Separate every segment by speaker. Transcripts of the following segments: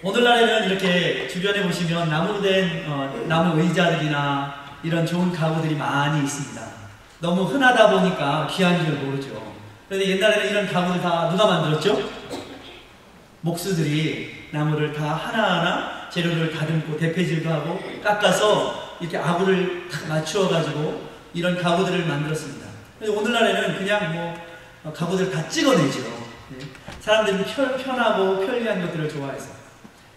Speaker 1: 오늘날에는 이렇게 주변에 보시면 나무로 된 나무 의자들이나 이런 좋은 가구들이 많이 있습니다. 너무 흔하다 보니까 귀한 줄 모르죠. 그런데 옛날에는 이런 가구들 다 누가 만들었죠? 목수들이 나무를 다 하나하나 재료를 다듬고 대패질도 하고 깎아서 이렇게 아구를 딱 맞추어가지고 이런 가구들을 만들었습니다. 근데 오늘날에는 그냥 뭐 가구들 다 찍어내죠. 사람들은 편하고 편리한 것들을 좋아해서.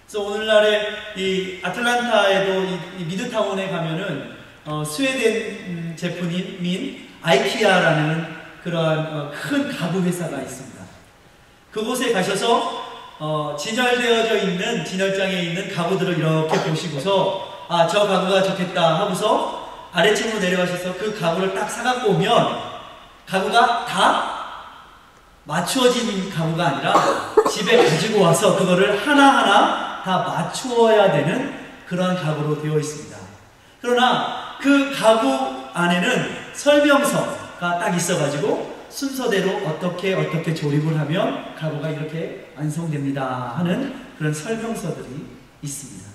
Speaker 1: 그래서 오늘날에 이 아틀란타에도 이 미드타운에 가면은 스웨덴 제품인 아이키아라는 그러한 큰 가구 회사가 있습니다. 그곳에 가셔서 진열되어져 있는 진열장에 있는 가구들을 이렇게 보시고서 아, 저 가구가 좋겠다 하고서 아래층으로 내려가셔서 그 가구를 딱 사갖고 오면 가구가 다 맞추어진 가구가 아니라 집에 가지고 와서 그거를 하나하나 다 맞추어야 되는 그러한 가구로 되어 있습니다. 그러나 그 가구 안에는 설명서가 딱 있어가지고 순서대로 어떻게 조립을 하면 가구가 이렇게 완성됩니다 하는 그런 설명서들이 있습니다.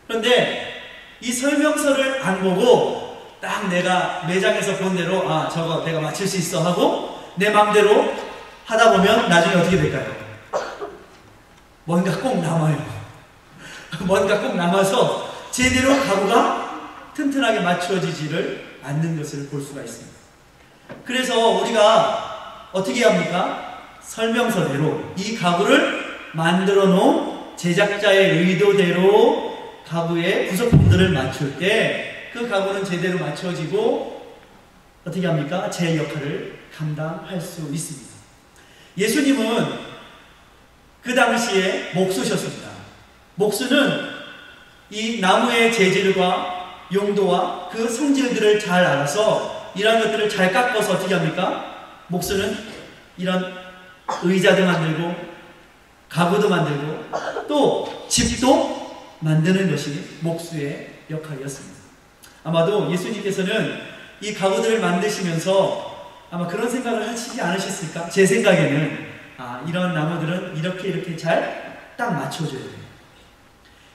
Speaker 1: 그런데 이 설명서를 안 보고 딱 내가 매장에서 본 대로 아, 저거 내가 맞출 수 있어 하고 내 맘대로 하다 보면 나중에 어떻게 될까요? 뭔가 꼭 남아요. 뭔가 꼭 남아서 제대로 가구가 튼튼하게 맞추어지지를 않는 것을 볼 수가 있습니다. 그래서 우리가 어떻게 합니까? 설명서대로 이 가구를 만들어 놓은 제작자의 의도대로 가구의 구성품들을 맞출 때 그 가구는 제대로 맞춰지고 어떻게 합니까? 제 역할을 감당할 수 있습니다. 예수님은 그 당시에 목수셨습니다. 목수는 이 나무의 재질과 용도와 그 성질들을 잘 알아서 이런 것들을 잘 깎아서 어떻게 합니까? 목수는 이런 의자도 만들고 가구도 만들고 또 집도 만드는 것이 목수의 역할이었습니다. 아마도 예수님께서는 이 가구들을 만드시면서 아마 그런 생각을 하시지 않으셨을까? 제 생각에는 이런 나무들은 이렇게 잘 딱 맞춰줘야 돼요.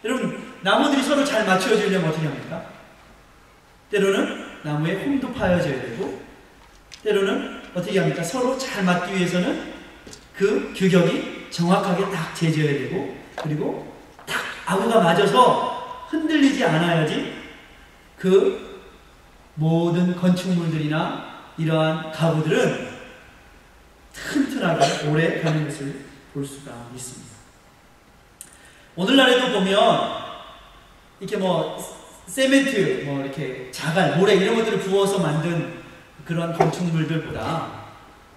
Speaker 1: 여러분, 나무들이 서로 잘 맞춰지려면 어떻게 합니까? 때로는 나무에 홈도 파여져야 되고 때로는 어떻게 합니까? 서로 잘 맞기 위해서는 그 규격이 정확하게 딱 재져야 되고 그리고 딱 아구가 맞아서 흔들리지 않아야지 그 모든 건축물들이나 이러한 가구들은 튼튼하게 오래 가는 것을 볼 수가 있습니다. 오늘날에도 보면 이렇게 세멘트, 이렇게 자갈, 모래 이런 것들을 부어서 만든 그런 건축물들보다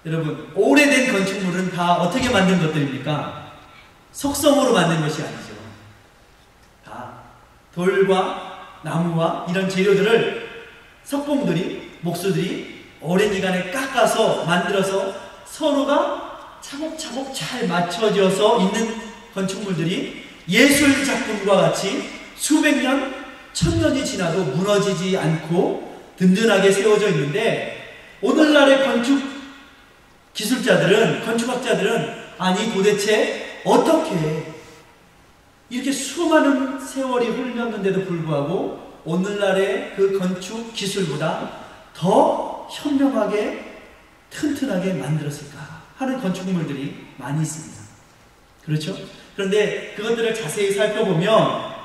Speaker 1: 여러분 오래된 건축물은 다 어떻게 만든 것들입니까? 속성으로 만든 것이 아니죠. 다 돌과 나무와 이런 재료들을 석봉들이, 목수들이 오랜 기간에 깎아서 만들어서 서로가 차곡차곡 잘 맞춰져서 있는 건축물들이 예술 작품과 같이 수백 년, 천년이 지나도 무너지지 않고 든든하게 세워져 있는데 오늘날의 건축 기술자들은, 건축학자들은 아니 도대체 어떻게 이렇게 수많은 세월이 흘렀는데도 불구하고 오늘날의 그 건축 기술보다 더 현명하게 튼튼하게 만들었을까 하는 건축물들이 많이 있습니다. 그렇죠? 그런데 그것들을 자세히 살펴보면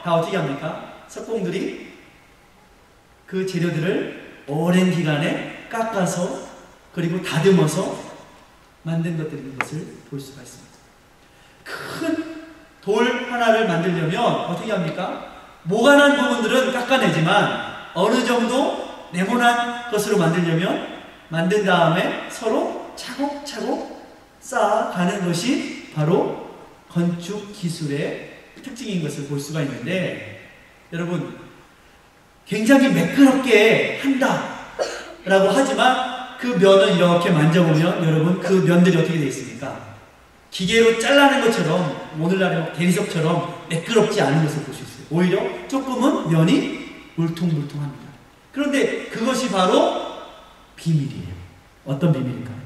Speaker 1: 다 어떻게 합니까? 석공들이 그 재료들을 오랜 기간에 깎아서 그리고 다듬어서 만든 것들인 것을 볼 수가 있습니다. 큰 돌 하나를 만들려면 어떻게 합니까? 모가난 부분들은 깎아내지만 어느 정도 네모난 것으로 만들려면 만든 다음에 서로 차곡차곡 쌓아가는 것이 바로 건축 기술의 특징인 것을 볼 수가 있는데 여러분 굉장히 매끄럽게 한다 라고 하지만 그 면을 이렇게 만져보면 여러분 그 면들이 어떻게 되어 있습니까? 기계로 잘라낸 것처럼 오늘날의 대리석처럼 매끄럽지 않은 것을 볼 수 있어요. 오히려 조금은 면이 울퉁불퉁합니다. 그런데 그것이 바로 비밀이에요. 어떤 비밀일까요?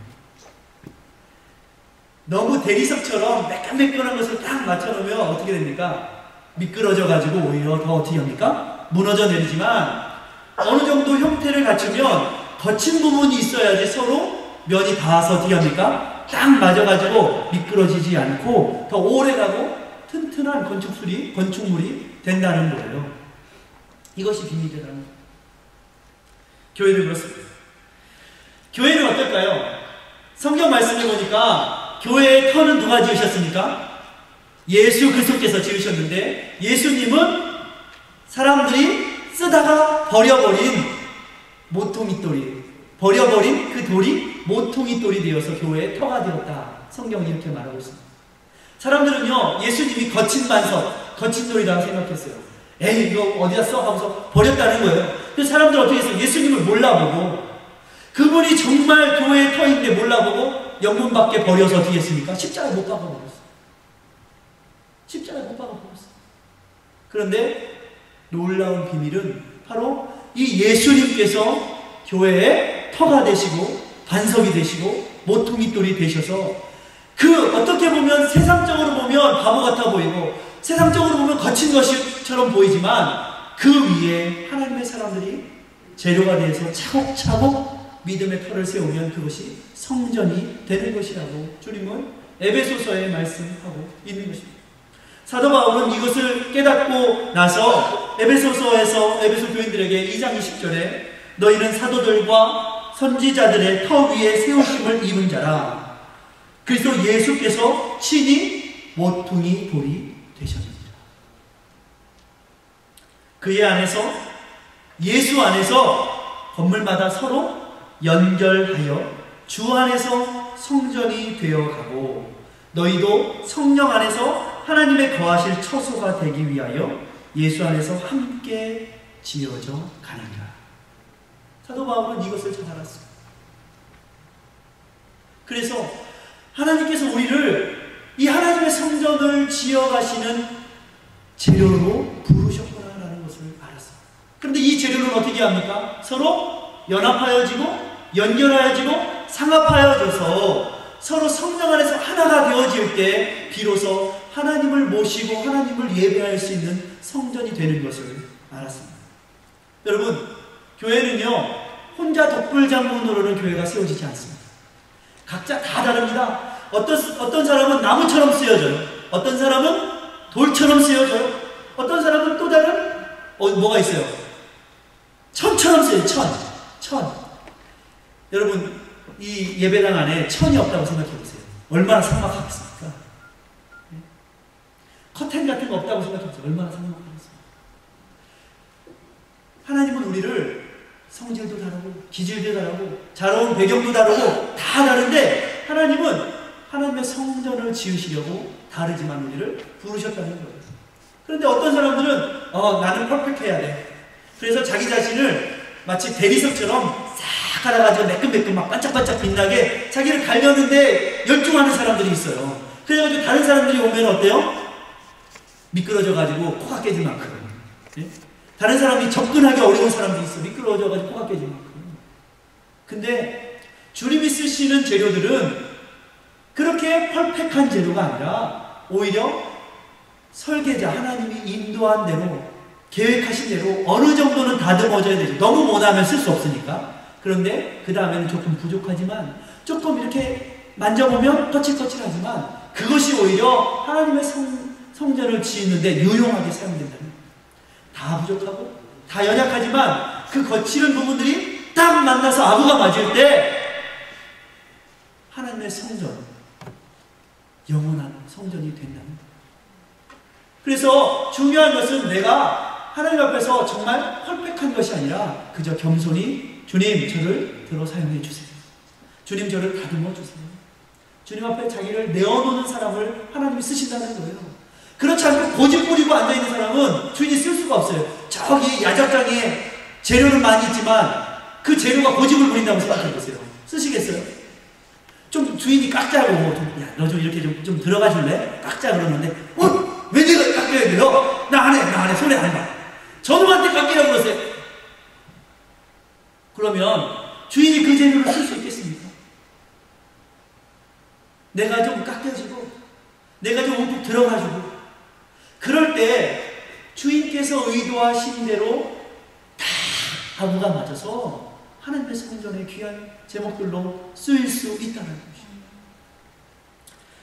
Speaker 1: 너무 대리석처럼 매끈매끈한 것을 딱 맞춰놓으면 어떻게 됩니까? 미끄러져 가지고 오히려 더 어떻게 합니까? 무너져 내리지만 어느 정도 형태를 갖추면 거친 부분이 있어야지 서로 면이 닿아서 어떻게 합니까? 딱 맞아가지고 미끄러지지 않고 더 오래가고 튼튼한 건축물이 된다는 거예요. 이것이 비밀이라는 거예요. 교회는 그렇습니다. 교회는 어떨까요? 성경 말씀을 보니까 교회의 터는 누가 지으셨습니까? 예수 그리스도께서 지으셨는데 예수님은 사람들이 쓰다가 버려버린 모퉁이 돌이, 버려버린 그 돌이 모퉁이 돌이 되어서 교회의 터가 되었다. 성경이 이렇게 말하고 있습니다. 사람들은요, 예수님이 거친 반석, 거친 돌이라고 생각했어요. 에이, 이거 어디다 써? 하고서 버렸다는 거예요. 그래서 사람들 어떻게 했어요? 예수님을 몰라보고, 그분이 정말 교회의 터인데 몰라보고, 영문 밖에 버려서 어떻게 했습니까? 십자가에 못 박아버렸어요. 십자가에 못 박아버렸어요. 그런데 놀라운 비밀은 바로 이 예수님께서 교회의 터가 되시고, 반석이 되시고, 모퉁이돌이 되셔서, 그 어떻게 보면 세상적으로 보면 바보 같아 보이고 세상적으로 보면 거친 것처럼 보이지만 그 위에 하나님의 사람들이 재료가 되어서 차곡차곡 믿음의 터를 세우면 그것이 성전이 되는 것이라고 주님은 에베소서에 말씀하고 있는 것입니다. 사도 바울은 이것을 깨닫고 나서 에베소서에서 에베소 교인들에게 2장 20절에 너희는 사도들과 선지자들의 터 위에 세우심을 입은 자라. 그래서 예수께서 친히 모퉁이 돌이 되셨습니다. 그의 안에서, 예수 안에서 건물마다 서로 연결하여 주 안에서 성전이 되어가고 너희도 성령 안에서 하나님의 거하실 처소가 되기 위하여 예수 안에서 함께 지어져 가느니라. 사도 바울은 이것을 잘 알았습니다. 그래서 하나님께서 우리를 이 하나님의 성전을 지어가시는 재료로 부르셨구나라는 것을 알았어요. 그런데 이 재료는 어떻게 합니까? 서로 연합하여지고 연결하여지고 상합하여져서 서로 성령 안에서 하나가 되어질 때 비로소 하나님을 모시고 하나님을 예배할 수 있는 성전이 되는 것을 알았습니다. 여러분, 교회는요 혼자 독불장군으로는 교회가 세워지지 않습니다. 각자 다 다릅니다. 어떤 사람은 나무처럼 쓰여져요. 어떤 사람은 돌처럼 쓰여져요. 어떤 사람은 또 다른 뭐가 있어요? 천처럼 쓰여요. 천. 여러분, 이 예배당 안에 천이 없다고 생각해 보세요. 얼마나 삭막하겠습니까? 커튼 같은 거 없다고 생각해 보세요. 얼마나 삭막하겠습니까? 하나님은 우리를 성질도 다르고 기질도 다르고 자라온 배경도 다르고 다 다른데 하나님은 하나님의 성전을 지으시려고 다르지만 우리를 부르셨다는 거예요. 그런데 어떤 사람들은 나는 퍼펙트해야 돼. 그래서 자기 자신을 마치 대리석처럼 싹 갈아가지고 매끈매끈 막 반짝반짝 빛나게 자기를 갈렸는데 열중하는 사람들이 있어요. 그래가지고 다른 사람들이 오면 어때요? 미끄러져가지고 코가 깨질 만큼. 예? 다른 사람이 접근하기 어려운 사람도 있어. 미끄러워져가지고 코가 깨질 만큼. 근데 주님이 쓰시는 재료들은 그렇게 퍼펙트한 재료가 아니라 오히려 설계자, 하나님이 인도한 대로, 계획하신 대로 어느 정도는 다듬어져야 되죠. 너무 못하면 쓸 수 없으니까. 그런데 그 다음에는 조금 부족하지만 조금 이렇게 만져보면 거칠거칠하지만 그것이 오히려 하나님의 성전을 지으는데 유용하게 사용된다는 거예요. 다 부족하고 다 연약하지만 그 거칠은 부분들이 딱 만나서 아구가 맞을 때 하나님의 성전, 영원한 성전이 된다는 거예요. 그래서 중요한 것은 내가 하나님 앞에서 정말 퍼펙트한 것이 아니라 그저 겸손히 주님 저를 들어 사용해 주세요. 주님 저를 다듬어 주세요. 주님 앞에 자기를 내어놓는 사람을 하나님이 쓰신다는 거예요. 그렇지 않고 고집 부리고 앉아있는 사람은 주인이 쓸 수가 없어요. 저기 야적장에 재료는 많이 있지만 그 재료가 고집을 부린다고 생각해보세요. 쓰시겠어요? 좀 주인이 깎자고 야, 너 좀 이렇게 좀 들어가 줄래? 깎자 그러는데 왜 내가 깎여야 돼요? 나 안 해. 손에 안 봐. 저놈한테 깎이라고 그러세요. 그러면 주인이 그 재료를 쓸 수 있겠습니까? 내가 좀 깎여지고 내가 좀 움푹 들어가지고 그럴 때 주인께서 의도하신 대로 다 아부가 맞아서 하나님의 성전의 귀한 제목들로 쓰일 수 있다는 것입니다.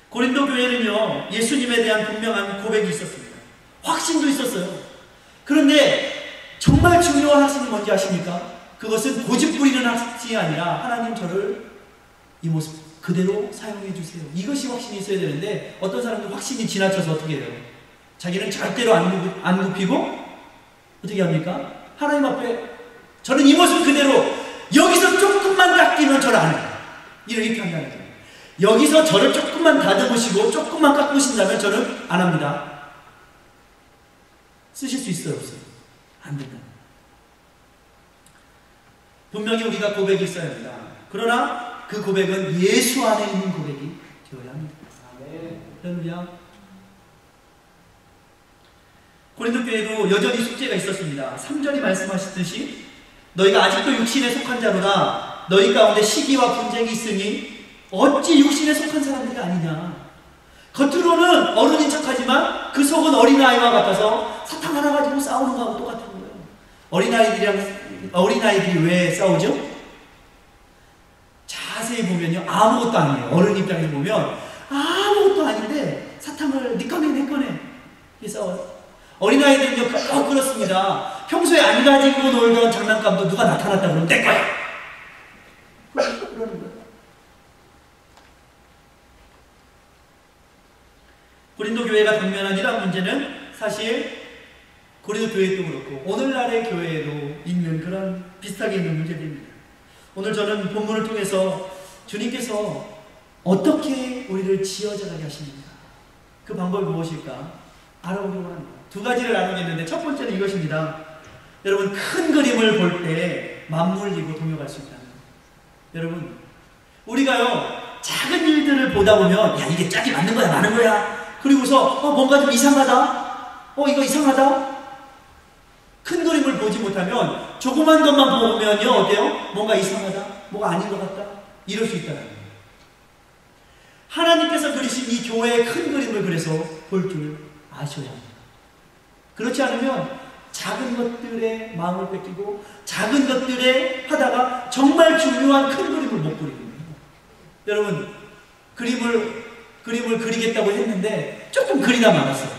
Speaker 1: 고린도 교회는요, 예수님에 대한 분명한 고백이 있었습니다. 확신도 있었어요. 그런데 정말 중요한 확신이 뭔지 아십니까? 그것은 고집 부리는 확신이 아니라 하나님 저를 이 모습 그대로 사용해 주세요. 이것이 확신이 있어야 되는데 어떤 사람들 확신이 지나쳐서 어떻게 해요? 자기는 절대로 안 굽히고 어떻게 합니까? 하나님 앞에 저는 이 모습 그대로 여기서 조금만 깎이면 저를 안 해요. 이렇게 한다는 거예요. 여기서 저를 조금만 다듬으시고 조금만 깎으신다면 저는 안 합니다. 쓰실 수 있어요? 없어요? 안 된다. 분명히 우리가 고백이 있어야 합니다. 그러나 그 고백은 예수 안에 있는 고백이 되어야 합니다. 할렐루야. 고린도 교회도 여전히 숙제가 있었습니다. 3절이 말씀하셨듯이 너희가 아직도 육신에 속한 자로다. 너희 가운데 시기와 분쟁이 있으니 어찌 육신에 속한 사람들이 아니냐. 겉으로는 어른인 척하지만 그 속은 어린아이와 같아서 사탕 하나 가지고 싸우는 거하고 똑같은 거예요. 어린아이들이 왜 싸우죠? 자세히 보면요, 아무것도 아니에요. 어른 입장에서 보면 아무것도 아닌데 사탕을 네 꺼내 내 꺼내 이렇게 싸워요. 어린아이들은요 꼭 그렇습니다. 평소에 안 가지고 놀던 장난감도 누가 나타났다 그러면 내 거야 그러는 거예요. 고린도 교회가 당면한 이러한 문제는 사실 고린도 교회도 그렇고 오늘날의 교회에도 있는 그런 비슷하게 있는 문제들입니다. 오늘 저는 본문을 통해서 주님께서 어떻게 우리를 지어져가게 하십니까? 그 방법이 무엇일까? 알아보려고 합니다. 두 가지를 나누겠는데 첫 번째는 이것입니다. 여러분, 큰 그림을 볼 때 맞물리고 동요할 수 있다는 거예요. 여러분, 우리가요 작은 일들을 보다 보면 야 이게 짝이 맞는 거야 많은 거야 그리고서 뭔가 좀 이상하다 이거 이상하다. 큰 그림을 보지 못하면 조그만 것만 보면요 어때요? 뭔가 이상하다 뭐가 아닌 것 같다 이럴 수 있다는 거예요. 하나님께서 그리신 이 교회의 큰 그림을 그래서 볼 줄 아셔야 합니다. 그렇지 않으면 작은 것들에 마음을 뺏기고 작은 것들에 하다가 정말 중요한 큰 그림을 못 그리는 거예요. 여러분, 그림을 그리겠다고 했는데 조금 그리다 말았어요.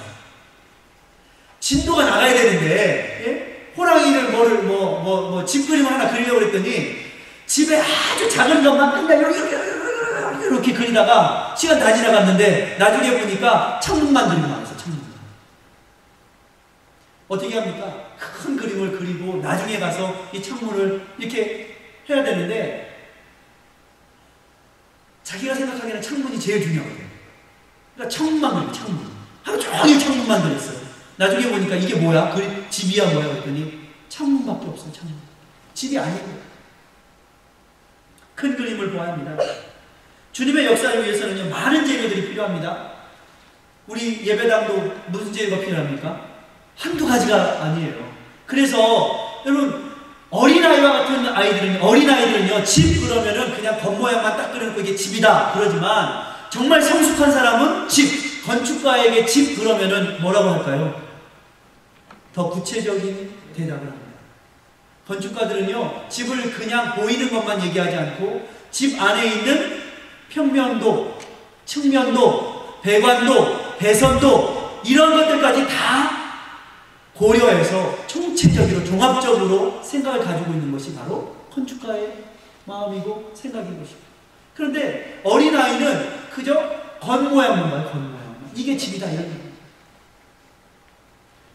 Speaker 1: 진도가 나가야 되는데 예? 호랑이를 집 그림을 하나 그리려고 했더니 집에 아주 작은 것만 맨날 이렇게 그리다가 시간 다 지나갔는데 나중에 보니까 창문만 그리고 나왔어요. 창문만. 어떻게 합니까? 큰 그림을 그리고 나중에 가서 이 창문을 이렇게 해야 되는데 자기가 생각하기에는 창문이 제일 중요하거든요. 그러니까 창문만 그리고 창문. 하루 종일 창문만 그렸어요. 나중에 보니까 이게 뭐야? 집이야 뭐야? 그랬더니 창문밖에 없어요. 창문. 집이 아니고 큰 그림을 보아야 합니다. 주님의 역사를 위해서는요 많은 재료들이 필요합니다. 우리 예배당도 무슨 재료가 필요합니까? 한두 가지가 아니에요. 그래서 여러분 어린아이와 같은 어린아이들은요 집 그러면은 그냥 겉모양만 딱 그려놓고 이게 집이다 그러지만 정말 성숙한 사람은 집, 건축가에게 집 그러면은 뭐라고 할까요? 더 구체적인 대답을 합니다. 건축가들은요 집을 그냥 보이는 것만 얘기하지 않고 집 안에 있는 평면도, 측면도, 배관도, 배선도 이런 것들까지 다 고려해서 총체적으로 종합적으로 생각을 가지고 있는 것이 바로 건축가의 마음이고 생각인 것입니다. 그런데 어린아이는 그저 겉모양만 봐요. 겉모양만. 이게 집이다 이런 얘기입니다.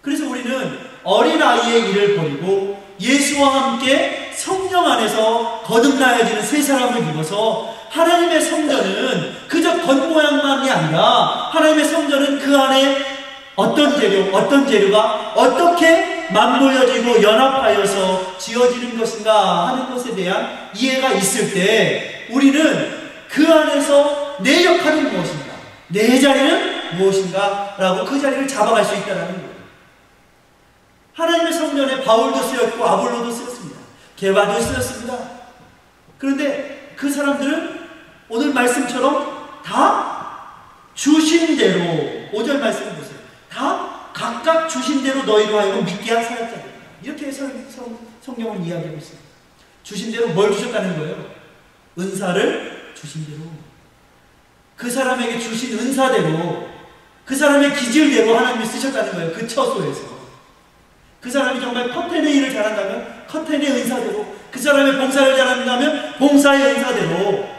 Speaker 1: 그래서 우리는 어린아이의 일을 버리고 예수와 함께 성령 안에서 거듭나야지는 새 사람을 입어서 하나님의 성전은 그저 겉모양만이 아니라 하나님의 성전은 그 안에 어떤 재료가 어떻게 맞물려지고 연합하여서 지어지는 것인가 하는 것에 대한 이해가 있을 때 우리는 그 안에서 내 역할은 무엇인가, 내 자리는 무엇인가 라고 그 자리를 잡아갈 수 있다는 거예요. 하나님의 성전에 바울도 쓰였고 아볼로도 쓰였습니다. 게바도 쓰였습니다. 그런데 그 사람들은 오늘 말씀처럼 다 주신 대로, 5절 말씀을 보세요. 다 각각 주신 대로 너희로 하여금 믿게 한 사역자들이다. 이렇게 성경은 이야기하고 있어요. 주신 대로 뭘 주셨다는 거예요? 은사를 주신 대로. 그 사람에게 주신 은사대로, 그 사람의 기질대로 하나님이 쓰셨다는 거예요. 그 처소에서. 그 사람이 정말 커튼의 일을 잘한다면 커튼의 은사대로, 그 사람의 봉사를 잘한다면 봉사의 은사대로,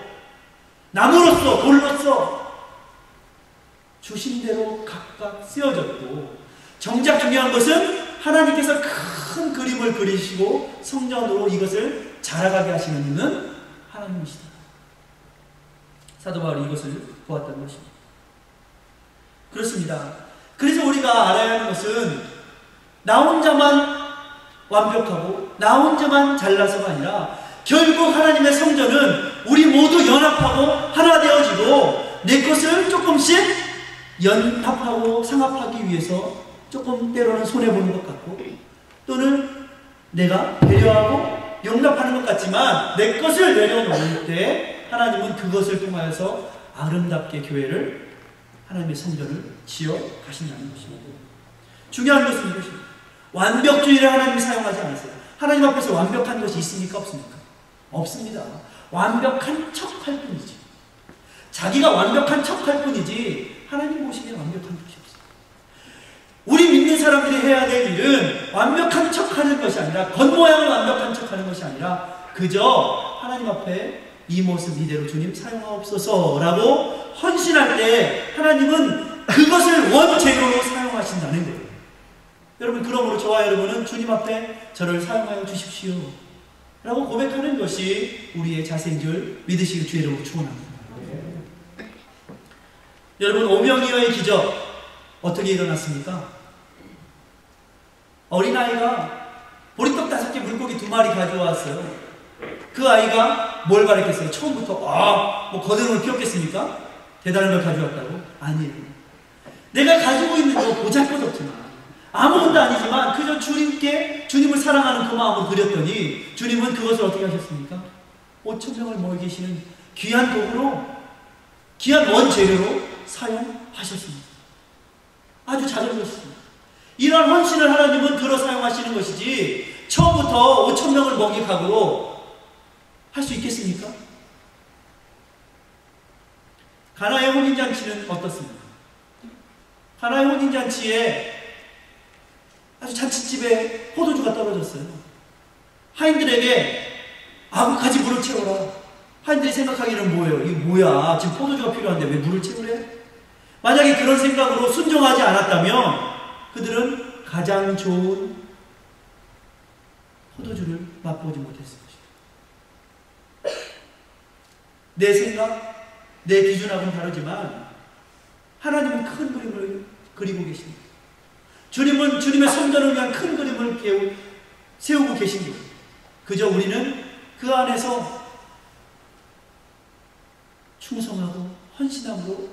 Speaker 1: 나무로서 돌로서 주신 대로 각각 쓰여졌고, 정작 중요한 것은 하나님께서 큰 그림을 그리시고 성전으로 이것을 자라가게 하시는 이는 하나님이시다. 사도 바울이 이것을 보았다는 것입니다. 그렇습니다. 그래서 우리가 알아야 하는 것은 나 혼자만 완벽하고 나 혼자만 잘나서가 아니라 결국 하나님의 성전은 우리 모두 연합하고 하나 되어지고 내 것을 조금씩 연합하고 상합하기 위해서 조금 때로는 손해보는 것 같고, 또는 내가 배려하고 용납하는 것 같지만 내 것을 내려놓을 때 하나님은 그것을 통하여서 아름답게 교회를, 하나님의 성전을 지어 가신다는 것입니다. 중요한 것은 이것입니다. 완벽주의를 하나님이 사용하지 않으세요. 하나님 앞에서 완벽한 것이 있습니까? 없습니까? 없습니다. 완벽한 척할 뿐이지. 자기가 완벽한 척할 뿐이지 하나님 보시기에 완벽한 것이 없어요. 우리 믿는 사람들이 해야 될 일은 완벽한 척하는 것이 아니라, 겉모양을 완벽한 척하는 것이 아니라 그저 하나님 앞에 이 모습 이대로 주님 사용하옵소서라고 헌신할 때 하나님은 그것을 원재료로 사용하신다는 거예요. 여러분, 그러므로 저와 여러분은 주님 앞에 저를 사용하여 주십시오 라고 고백하는 것이 우리의 자세인 줄 믿으시길 주의 이름으로 축원합니다. 여러분, 오병이어의 기적 어떻게 일어났습니까? 어린아이가 보리떡 5개, 물고기 2마리 가져왔어요. 그 아이가 뭘 바랬겠어요? 처음부터 뭐 거대놈을 피웠겠습니까? 대단한 걸 가져왔다고? 아니에요. 내가 가지고 있는 거 보잘것없지만, 아무것도 아니지만 그저 주님께, 주님을 사랑하는 그 마음으로 드렸더니 주님은 그것을 어떻게 하셨습니까? 5,000명을 먹이시는 귀한 도구로, 귀한 원재료로 사용하셨습니다. 아주 작은 것입니다. 이러한 헌신을 하나님은 들어 사용하시는 것이지 처음부터 5,000명을 먹일 각오로 할 수 있겠습니까? 가나의 혼인잔치는 어떻습니까? 가나의 혼인잔치에 아주 잔치집에 포도주가 떨어졌어요. 하인들에게 아구까지 물을 채워라. 하인들이 생각하기는 뭐예요? 이게 뭐야? 지금 포도주가 필요한데 왜 물을 채우래? 만약에 그런 생각으로 순종하지 않았다면 그들은 가장 좋은 포도주를 맛보지 못했을 것입니다. 내 생각, 내 기준하고는 다르지만 하나님은 큰 그림을 그리고 계십니다. 주님은 주님의 성전을 위한 큰 그림을 세우고 계십니다. 그저 우리는 그 안에서 충성하고 헌신함으로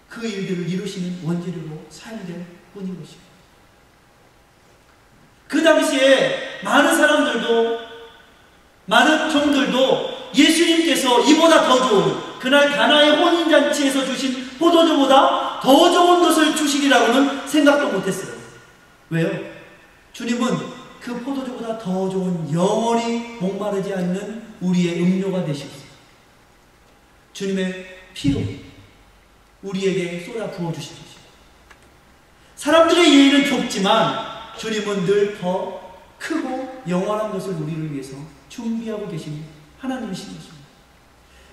Speaker 1: 그 일들을 이루시는 원재료로 사용될 뿐인 것입니다. 그 당시에 많은 사람들도, 많은 종들도 예수님께서 이보다 더 좋은, 그날 가나의 혼인잔치에서 주신 포도주보다 더 좋은 것을 주시리라고는 생각도 못했어요. 왜요? 주님은 그 포도주보다 더 좋은, 영원히 목마르지 않는 우리의 음료가 되시옵소서. 주님의 피로 우리에게 쏟아 부어주신 것입니다. 사람들의 이해는 좁지만 주님은 늘 더 크고 영원한 것을 우리를 위해서 준비하고 계신 하나님이신 것입니다.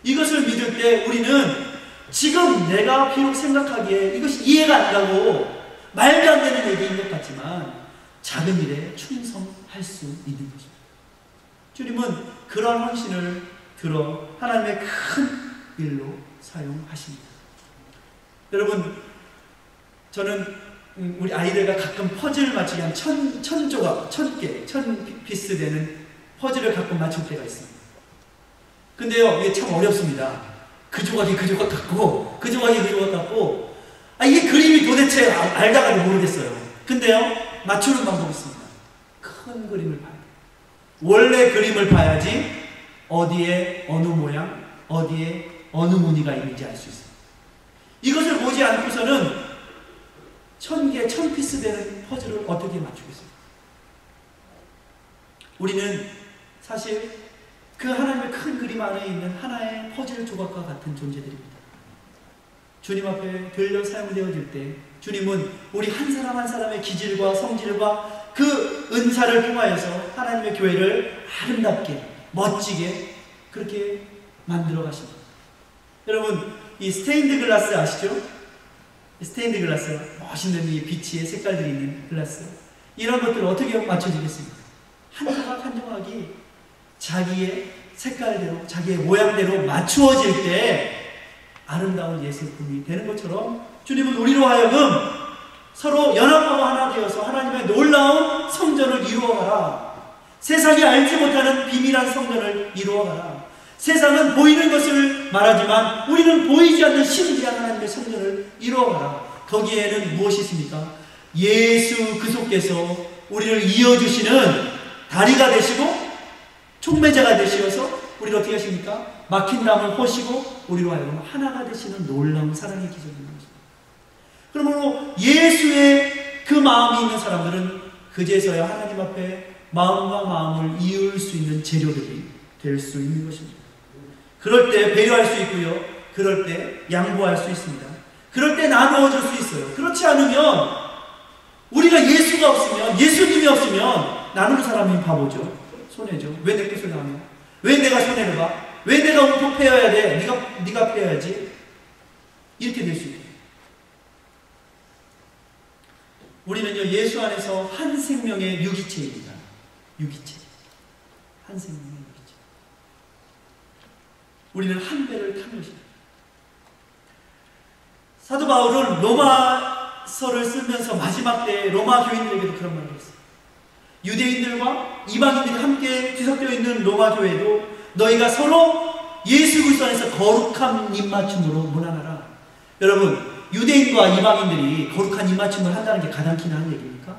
Speaker 1: 이것을 믿을 때 우리는 지금 내가 비록 생각하기에 이것이 이해가 안 가고 말도 안 되는 얘기인 것 같지만 작은 일에 충성할 수 있는 것입니다. 주님은 그런 헌신을 들어 하나님의 큰 일로 사용하십니다. 여러분, 저는 우리 아이들과 가끔 퍼즐 맞추기 한 1,000조각, 1,000개, 1,000피스 되는 퍼즐을 가끔 맞출 때가 있습니다. 근데요, 이게 참 어렵습니다. 그 조각이 그 조각 같고, 그 조각이 그 조각 같고, 이게 그림이 도대체 알다가도 모르겠어요. 근데요, 맞추는 방법이 있습니다. 큰 그림을 봐야 돼요. 원래 그림을 봐야지 어디에 어느 모양, 어디에 어느 무늬가 있는지 알 수 있어요. 이것을 보지 않고서는 1000개, 1000피스 되는 퍼즐을 어떻게 맞추겠어요? 우리는 사실 그 하나님의 큰 그림 안에 있는 하나의 퍼즐 조각과 같은 존재들입니다. 주님 앞에 들려 사용되어질 때 주님은 우리 한 사람 한 사람의 기질과 성질과 그 은사를 통하여서 하나님의 교회를 아름답게 멋지게 그렇게 만들어 가십니다. 여러분, 이 스테인드 글라스 아시죠? 스테인드 글라스, 멋있는 이 빛의 색깔들이 있는 글라스, 이런 것들을 어떻게 맞춰지겠습니까? 한 조각 한 조각이 자기의 색깔대로 자기의 모양대로 맞추어질 때 아름다운 예술품이 되는 것처럼 주님은 우리로 하여금 서로 연합하고 하나 되어서 하나님의 놀라운 성전을 이루어가라. 세상이 알지 못하는 비밀한 성전을 이루어가라. 세상은 보이는 것을 말하지만 우리는 보이지 않는 신비한 하나님의 성전을 이루어가라. 거기에는 무엇이 있습니까? 예수 그리스도께서 우리를 이어주시는 다리가 되시고 촉매자가 되시어서 우리를 어떻게 하십니까? 막힌 담을 허시고 우리로 하여금 하나가 되시는 놀라운 사랑의 기적이 있는 것입니다. 그러므로 예수의 그 마음이 있는 사람들은 그제서야 하나님 앞에 마음과 마음을 이을 수 있는 재료들이 될 수 있는 것입니다. 그럴 때 배려할 수 있고요. 그럴 때 양보할 수 있습니다. 그럴 때 나누어줄 수 있어요. 그렇지 않으면 우리가 예수가 없으면, 예수님이 없으면 나누는 사람이 바보죠. 손해죠. 왜 내 것을 나누어? 왜 내가 손해를 봐? 왜 내가 움푹 패여야 돼? 네가 패야지. 이렇게 될 수 있어요. 우리는요, 예수 안에서 한 생명의 유기체입니다. 유기체. 한 생명의 유기체. 우리는 한 배를 탄 것입니다. 사도 바울은 로마서를 쓰면서 마지막 때 로마 교인들에게도 그런 말을 했어요. 유대인들과 이방인들이 함께 뒤섞여 있는 로마 교회도 너희가 서로 예수 그리스도 안에서 거룩한 입맞춤으로 문안하라. 여러분, 유대인과 이방인들이 거룩한 입맞춤을 한다는 게 가당키나 한 얘기입니까?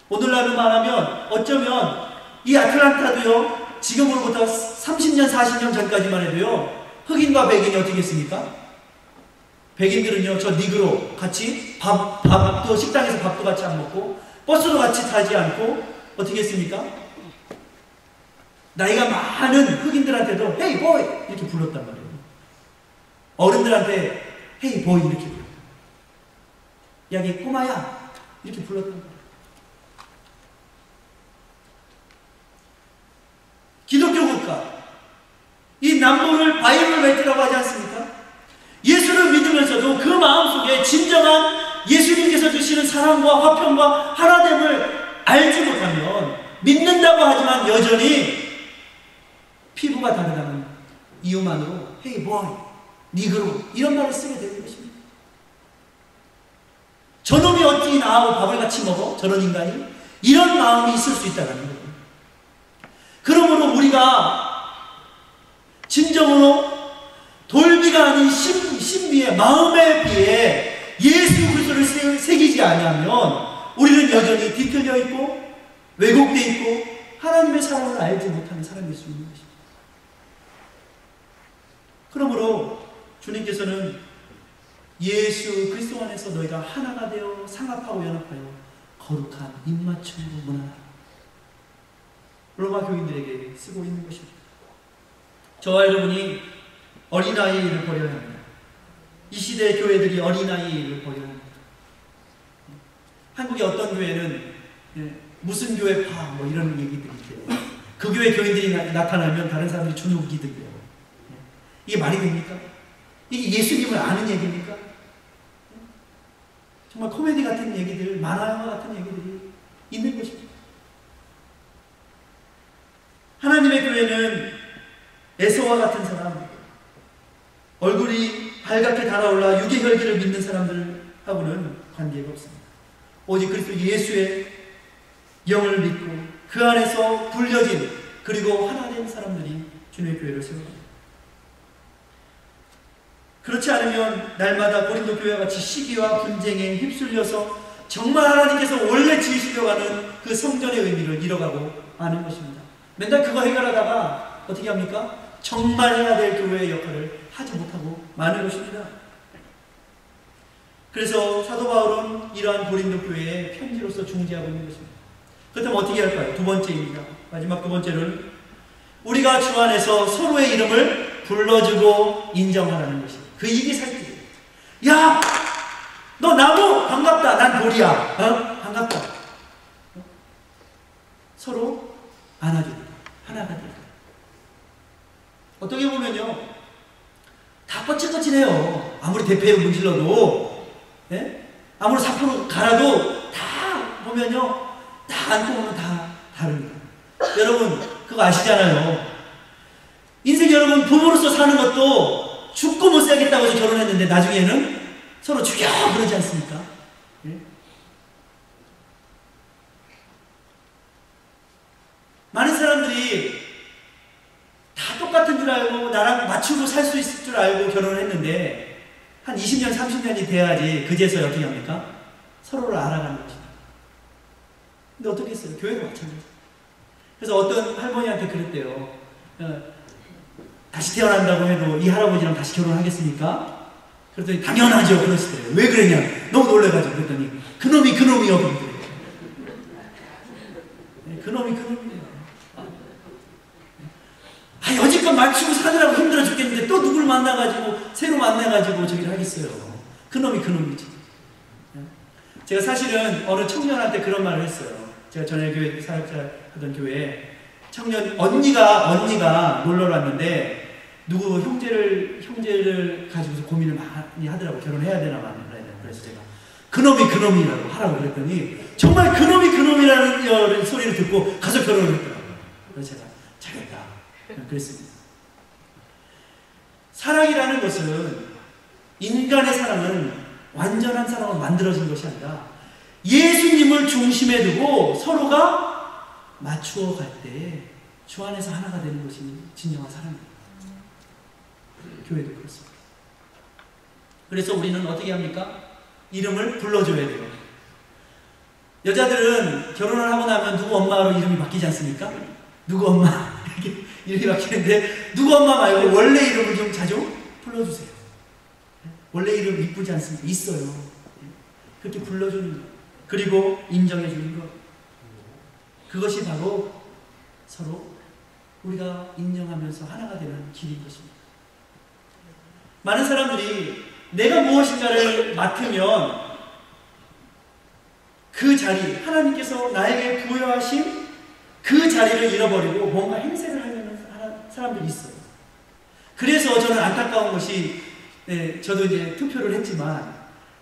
Speaker 1: 오늘날로 말하면 어쩌면 이 아틀란타도요, 지금으로부터 30년, 40년 전까지만 해도요, 흑인과 백인이 어떻게 했습니까? 백인들은요, 저 니그로 같이 밥도 식당에서 밥도 같이 안 먹고 버스도 같이 타지 않고 어떻게 했습니까? 나이가 많은 흑인들한테도 헤이 보이 이렇게 불렀단 말이에요. 어른들한테 헤이 보이 이렇게 불렀다. 야, 이 꼬마야 이렇게 불렀단 말이에요. 기독교 국가, 이 남부를 바이블 벨트라고 하지 않습니까? 예수를 믿으면서도 그 마음속에 진정한 예수님께서 주시는 사랑과 화평과 하나됨을 알지 못하면, 믿는다고 하지만 여전히 피부가 다르다는 이유만으로 헤이 보이, 니그로 이런 말을 쓰게 되는 것입니다. 저놈이 어찌 나하고 밥을 같이 먹어? 저런 인간이? 이런 마음이 있을 수 있다는 거예요. 그러므로 우리가 진정으로 돌비가 아닌 신비의 마음에 비해 예수 그리스도를 새기지 아니하면 우리는 여전히 뒤틀려 있고 왜곡되어 있고 하나님의 사랑을 알지 못하는 사람일 수 있는 것입니다. 그러므로 주님께서는 예수 그리스도 안에서 너희가 하나가 되어 상합하고 연합하여 거룩한 입맞춤으로 문안하라. 로마 교인들에게 쓰고 있는 것입니다. 저와 여러분이 어린아이를 버려야 합니다. 이 시대의 교회들이 어린아이를 버려야 합니다. 한국의 어떤 교회는 무슨 교회 파 뭐 이런 얘기들이 있대요. 그 교회 교인들이 나타나면 다른 사람들이 주눅이 들고요. 이게 말이 됩니까? 이게 예수님을 아는 얘기입니까? 정말 코미디 같은 얘기들, 만화 영화 같은 얘기들이 있는 것입니다. 하나님의 교회는 에서와 같은 사람, 얼굴이 발갛게 달아올라 유계혈기를 믿는 사람들하고는 관계가 없습니다. 오직 그리스도 예수의 영을 믿고 그 안에서 불려진 그리고 하나 된 사람들이 주님의 교회를 세웁니다. 그렇지 않으면 날마다 고린도 교회와 같이 시기와 분쟁에 휩쓸려서 정말 하나님께서 원래 지으시려고 하는 그 성전의 의미를 잃어가고 마는 것입니다. 맨날 그거 해결하다가 어떻게 합니까? 정말 해야 될 교회의 역할을 하지 못하고 마는 것입니다. 그래서 사도 바울은 이러한 고린도 교회에 편지로서 중지하고 있는 것입니다. 그렇다면 어떻게 할까요? 두 번째입니다. 마지막 두 번째는 우리가 주 안에서 서로의 이름을 불러주고 인정하라는 것입니다. 그 이게 살길이에요. 야! 너 나무! 반갑다. 난 돌이야. 어? 반갑다. 서로 안아줍니다. 하나가 됩니다. 어떻게 보면요, 다 거칠거칠해요. 아무리 대패로 문질러도, 예? 아무리 사포로 갈아도 다 보면요, 다 안고 보면 다 다릅니다. 여러분 그거 아시잖아요. 인생 여러분 부부로서 사는 것도 죽고 못 살겠다고 해서 결혼했는데 나중에는 서로 죽여 그러지 않습니까? 예? 많은 사람들이 다 똑같은 줄 알고 나랑 맞추고 살 수 있을 줄 알고 결혼을 했는데 한 20년, 30년이 돼야지 그제서야 어떻게 합니까? 서로를 알아가는 것입니다. 근데 어떻게 했어요? 교회도 마찬가지예요. 그래서 어떤 할머니한테 그랬대요. 다시 태어난다고 해도 이 할아버지랑 다시 결혼하겠습니까? 그랬더니 당연하죠. 그러시더래요. 왜 그러냐? 너무 놀래가지고 그랬더니 그놈이요. 그러더래요. 그놈이에요. 아, 여지껏 맞추고 사느라고 힘들어 죽겠는데 또 누굴 만나가지고 새로 만나가지고 저기를 하겠어요. 그놈이지. 제가 사실은 어느 청년한테 그런 말을 했어요. 제가 전에 교회 사역자 하던 교회에 청년 언니가 놀러 왔는데 누구 형제를 가지고서 고민을 많이 하더라고. 결혼해야 되나 말아야 되나. 그래서 제가 그놈이라고 하라고 그랬더니 정말 그놈이라는 소리를 듣고 가서 결혼을 했더라고요. 그래서 제가 잘했다 그랬습니다. 사랑이라는 것은 인간의 사랑은 완전한 사랑으로 만들어진 것이 아니라 예수님을 중심에 두고 서로가 맞추어 갈 때 주 안에서 하나가 되는 것이 진정한 사랑입니다. 교회도 그렇습니다. 그래서 우리는 어떻게 합니까? 이름을 불러줘야 돼요. 여자들은 결혼을 하고 나면 누구 엄마로 이름이 바뀌지 않습니까? 누구 엄마 이렇게 바뀌는데 누구 엄마 말고 원래 이름을 좀 자주 불러주세요. 원래 이름 이쁘지 않습니까? 있어요. 그렇게 불러주는 것, 그리고 인정해주는 것, 그것이 바로 서로 우리가 인정하면서 하나가 되는 길인 것입니다. 많은 사람들이 내가 무엇인가를 맡으면 그 자리, 하나님께서 나에게 부여하신 그 자리를 잃어버리고 뭔가 행세를 하려는 사람들이 있어요. 그래서 저는 안타까운 것이, 저도 이제 투표를 했지만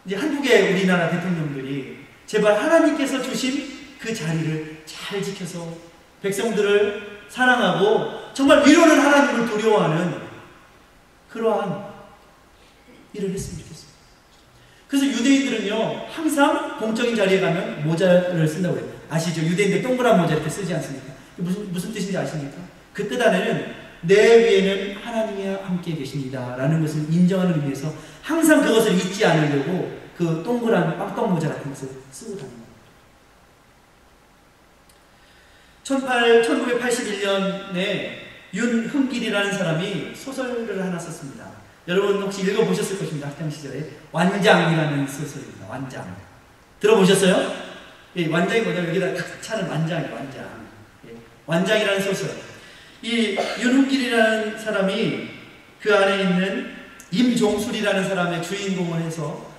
Speaker 1: 이제 한국의 우리나라 대통령들이 제발 하나님께서 주신 그 자리를 잘 지켜서 백성들을 사랑하고 정말 위로는 하나님을 두려워하는 그러한 일을 했으면 좋겠습니다. 그래서 유대인들은요, 항상 공적인 자리에 가면 모자를 쓴다고 해요. 아시죠? 유대인들 동그란 모자 이렇게 쓰지 않습니까? 무슨 뜻인지 아십니까? 그 뜻 안에는 내 위에는 하나님이 함께 계십니다 라는 것을 인정하는 의미에서 항상 그것을 잊지 않으려고 그 동그란 빵떡 모자 같은 것을 쓰고 다닙니다. 1981년에 윤흠길이라는 사람이 소설을 하나 썼습니다. 여러분 혹시 읽어보셨을 것입니다. 학창시절에 완장이라는 소설입니다. 완장 들어보셨어요? 예, 완장이 뭐냐면 여기다 탁 차는 완장이에요. 완장. 예, 완장이라는 소설. 이 윤흠길이라는 사람이 그 안에 있는 임종술이라는 사람의 주인공을 해서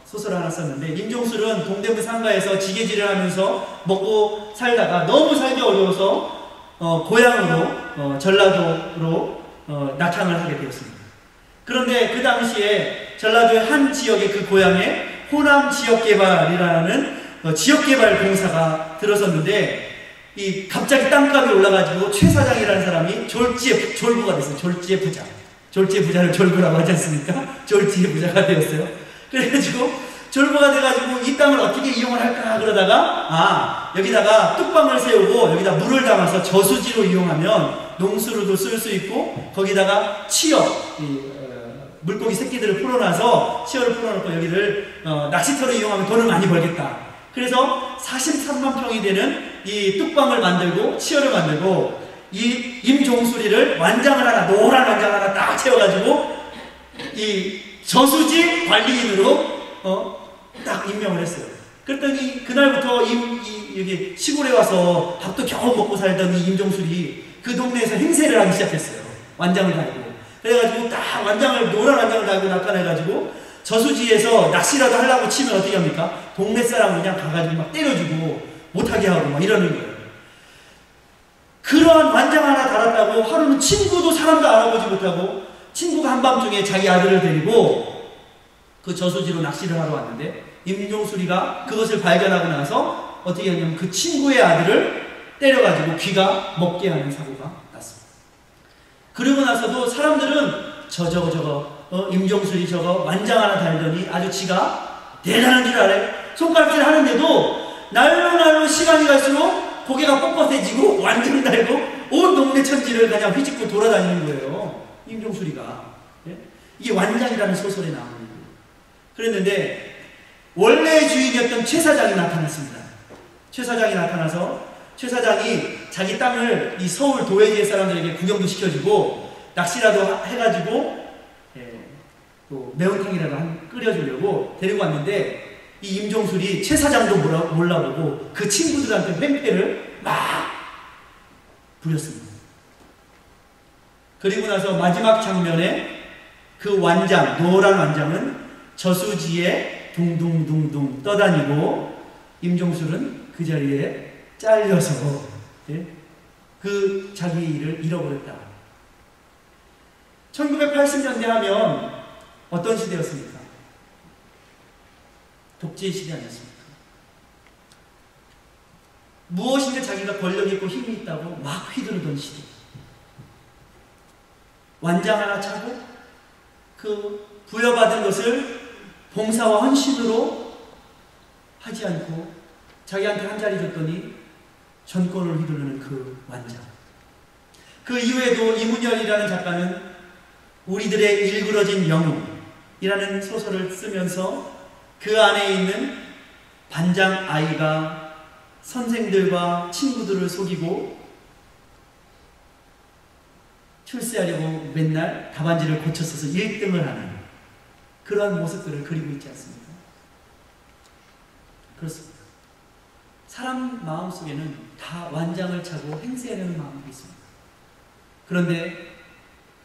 Speaker 1: 소설을 하나 썼는데, 임종술은 동대문 상가에서 지게질을 하면서 먹고 살다가 너무 살기 어려워서 고향으로 전라도로 낙향을 하게 되었습니다. 그런데 그 당시에 전라도의 한 지역의 그 고향에 호남 지역개발이라는 지역개발 공사가 들어섰는데, 이 갑자기 땅값이 올라가지고 최 사장이라는 사람이 졸부가 됐어요. 졸지의 부자. 졸지의 부자를 졸부라고 하지 않습니까? 졸지의 부자가 되었어요. 그래가지고 졸부가 돼가지고 이 땅을 어떻게 이용을 할까 그러다가 여기다가 뚝방을 세우고 여기다 물을 담아서 저수지로 이용하면 농수로도 쓸 수 있고, 거기다가 치어, 물고기 새끼들을 풀어놔서 치어를 풀어놓고 여기를 낚시터로 이용하면 돈을 많이 벌겠다. 그래서 43만 평이 되는 이 뚝방을 만들고 치어를 만들고 이 임종수리를 완장을 하나, 노란 완장 하나 딱 채워가지고 이 저수지 관리인으로 딱 임명을 했어요. 그랬더니 그날부터 여기 시골에 와서 밥도 겨우 먹고 살던 이 임종술이 그 동네에서 행세를 하기 시작했어요. 완장을 달고. 그래가지고 딱 노란 완장을 달고 나타내가지고 저수지에서 낚시라도 하려고 치면 어떻게 합니까? 동네 사람 그냥 가가지고 막 때려주고 못하게 하고 막 이러는 거예요. 그러한 완장 하나 달았다고 하루는 친구도 사람도 알아보지 못하고 친구가 한밤중에 자기 아들을 데리고 그 저수지로 낚시를 하러 왔는데 임종수리가 그것을 발견하고 나서 어떻게 했냐면 그 친구의 아들을 때려가지고 귀가 먹게 하는 사고가 났습니다. 그러고 나서도 사람들은 임종술이 저거 완장 하나 달더니 아주 지가 대단한 줄 알아요. 손가락질 하는데도 날로 시간이 갈수록 고개가 뻣뻣해지고 완장 달고 온 동네 천지를 그냥 휘짓고 돌아다니는 거예요. 임종술이가. 예? 이게 완장이라는 소설에 나오는 거예요. 그랬는데 원래 주인이었던 최 사장이 나타났습니다. 최 사장이 나타나서 최 사장이 자기 땅을 이 서울 도회지의 사람들에게 구경도 시켜주고 낚시라도 해가지고 또 매운탕이라도 끓여주려고 데리고 왔는데 이 임종술이 최 사장도 몰라보고 그 친구들한테 횡패를 막 부렸습니다. 그리고 나서 마지막 장면에 그 완장, 노란 완장은 저수지에 둥둥둥둥 떠다니고 임종술은 그 자리에 잘려서 그 자기 일을 잃어버렸다. 1980년대 하면 어떤 시대였습니까? 독재 시대 아니었습니까? 무엇인가 자기가 권력이 있고 힘이 있다고 막 휘두르던 시대. 완장 하나 차고 그 부여받은 것을 봉사와 헌신으로 하지 않고 자기한테 한 자리 줬더니 전권을 휘두르는 그 완장. 그 이후에도 이문열이라는 작가는 우리들의 일그러진 영웅이라는 소설을 쓰면서 그 안에 있는 반장 아이가 선생들과 친구들을 속이고 출세하려고 맨날 답안지를 고쳐 써서 1등을 하는 그런 모습들을 그리고 있지 않습니까? 그렇습니다. 사람 마음속에는 다 완장을 차고 행세하려는 마음이 있습니다. 그런데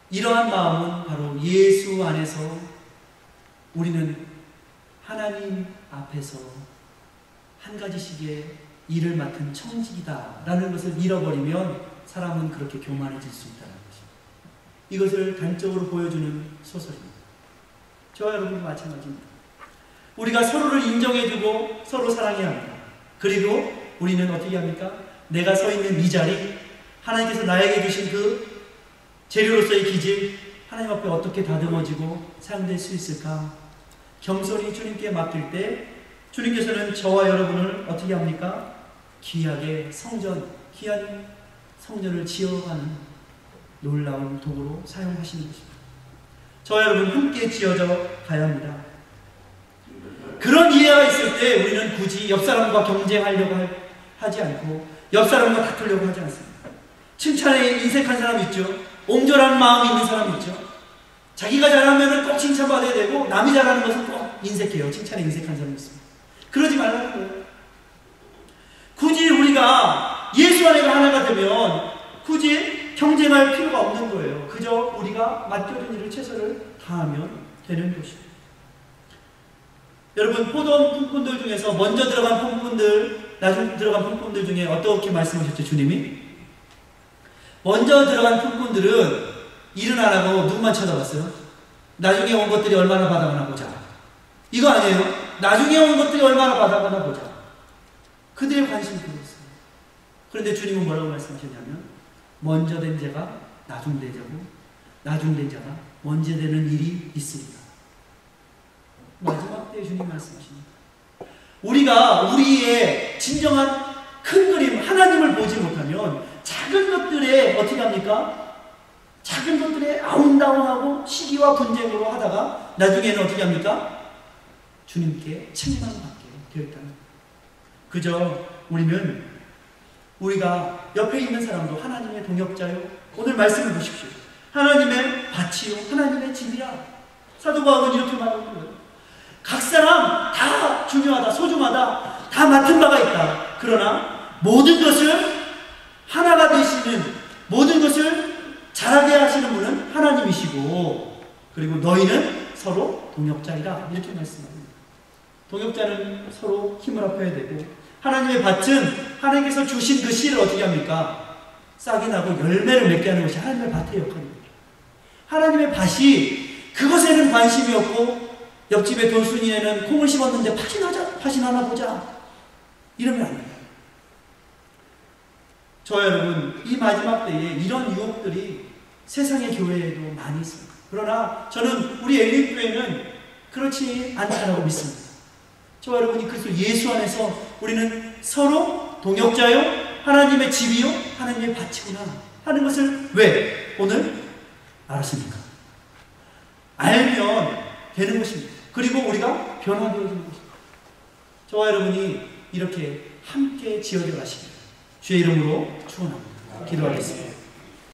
Speaker 1: 이러한 마음은 바로 예수 안에서 우리는 하나님 앞에서 한 가지씩의 일을 맡은 청직이다라는 것을 잃어버리면 사람은 그렇게 교만해질 수 있다는 것입니다. 이것을 단적으로 보여주는 소설입니다. 저와 여러분도 마찬가지입니다. 우리가 서로를 인정해주고 서로 사랑해야 합니다. 그리고 우리는 어떻게 합니까? 내가 서 있는 이 자리, 하나님께서 나에게 주신 그 재료로서의 기질, 하나님 앞에 어떻게 다듬어지고 사용될 수 있을까? 겸손히 주님께 맡길 때 주님께서는 저와 여러분을 어떻게 합니까? 귀하게 귀한 성전을 지어가는 놀라운 도구로 사용하시는 것입니다. 저와 여러분 함께 지어져 가야 합니다. 그런 이해가 있을 때 우리는 굳이 옆 사람과 경쟁하려고 하지 않고 옆 사람과 다투려고 하지 않습니다. 칭찬에 인색한 사람 있죠. 옹졸한 마음이 있는 사람 있죠. 자기가 잘하면 꼭 칭찬받아야 되고 남이 잘하는 것은 꼭 인색해요. 칭찬에 인색한 사람이 있습니다. 그러지 말라는 거예요. 굳이 우리가 예수 안에가 하나가 되면 굳이 경쟁할 필요가 없는 거예요. 그저 우리가 맡겨진 일을 최선을 다하면 되는 것입니다. 여러분, 포도원 품꾼들 중에서 먼저 들어간 품꾼들, 나중에 들어간 품꾼들 중에 어떻게 말씀하셨죠, 주님이? 먼저 들어간 품꾼들은 일은 안 하고 누구만 쳐다봤어요? 나중에 온 것들이 얼마나 받아가나 보자. 이거 아니에요? 나중에 온 것들이 얼마나 받아가나 보자. 그들의 관심이 그거였어요. 그런데 주님은 뭐라고 말씀하셨냐면 먼저 된 자가 나중 되자고 나중 된 자가 먼저 되는 일이 있으리라. 마지막 때 주님 말씀하십니다. 우리가 우리의 진정한 큰 그림 하나님을 보지 못하면 작은 것들에 어떻게 합니까? 작은 것들에 아웅다웅하고 시기와 분쟁으로 하다가 나중에는 어떻게 합니까? 주님께 책망받게 되었다는 거예요. 그저 우리는 우리가 옆에 있는 사람도 하나님의 동역자요. 오늘 말씀을 보십시오. 하나님의 밭이요 하나님의 집이야. 사도 바울은 이렇게 말하는 거예요. 각 사람 다 중요하다, 소중하다, 다 맡은 바가 있다. 그러나 모든 것을 하나가 되시는, 모든 것을 잘하게 하시는 분은 하나님이시고, 그리고 너희는 서로 동역자이다. 이렇게 말씀합니다. 동역자는 서로 힘을 합해야 되고, 하나님의 밭은 하나님께서 주신 그 씨를 어떻게 합니까? 싹이 나고 열매를 맺게 하는 것이 하나님의 밭의 역할입니다. 하나님의 밭이 그것에는 관심이 없고, 옆집에 돌순이에는 콩을 심었는데 팥이 나나 보자, 이러면 안 돼요. 저와 여러분, 이 마지막 때에 이런 유혹들이 세상의 교회에도 많이 있습니다. 그러나 저는 우리 엘리교회는 그렇지 않다라고 믿습니다. 저와 여러분이 그리스도 예수 안에서 우리는 서로 동역자요, 하나님의 집이요, 하나님의 밭이구나 하는 것을 왜 오늘 알았습니까? 알면 되는 것입니다. 그리고 우리가 변화되어지는 것입니다. 저와 여러분이 이렇게 함께 지어져 가시길 주의 이름으로 축원합니다. 기도하겠습니다.